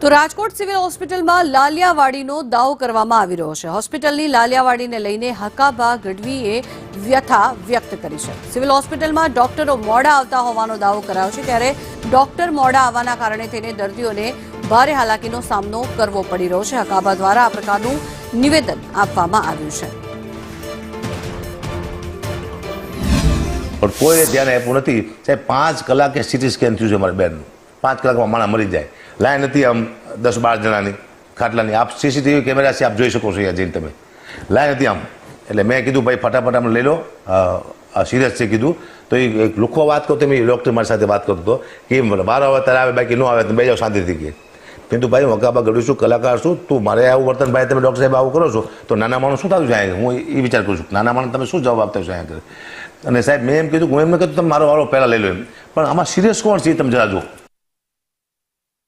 તો રાજકોટ સિવિલ હોસ્પિટલમાં લાલિયાવાડીનો દાવો કરવામાં આવી રહ્યો છે। હોસ્પિટલની લાલિયાવાડીને લઈને હકાબા ગઢવીએ વ્યથા વ્યક્ત કરી છે। સિવિલ હોસ્પિટલમાં ડોક્ટરો મોડા આવતા હોવાનો દાવો કરાયો છે, ત્યારે ડોક્ટર મોડા આવવાના કારણે તેને દર્દીઓને ભારે હાલાકીનો સામનો કરવો પડી રહ્યો છે। હકાબા દ્વારા આ પ્રકારનું નિવેદન આપવામાં આવ્યું છે। પણ કોઈએ ધ્યાન આપ્યું નથી સાહેબ। 5 કલાકે સીટી સ્કેન થયું છે મારા બેનનું। 5 કલાકમાં માણસ મરી જાય। લાઈન હતી આમ 10-12 જણાની ખાટલાની। આપ સીસીટીવી કેમેરા છે, આપ જોઈ શકો છો અહીંયા જઈને તમે। લાઈન હતી આમ, એટલે મેં કીધું ભાઈ ફટાફટ આમ લઈ લો, સિરિયસ છે કીધું। તો એ એક લુખો વાત કરતો, મેં ડૉક્ટર મારી સાથે વાત કરતો હતો કે મારો આવે ત્યારે આવે, બાકી ન આવે તો બે જાઓ શાંતિથી કે। কিন্তু ભાઈ હું હકાબા ગઢવી છું, કલાકાર છું, તું મારે આવું વર્તન ભાઈ તમે ડૉક્ટર સાહેબ આવું કરો છો તો નાના માણસ શું થતું છે અહીંયા? હું એ વિચાર કરું છું નાના માણસ તમે શું જવાબ આપતા છો અહીંયા? અને સાહેબ મેં એમ કીધું, હું એમને કીધું તમે મારો વાળો પહેલાં લઈ લો એમ, પણ આમાં સિરિયસ કોણ છે એ તમે જરા જુઓ।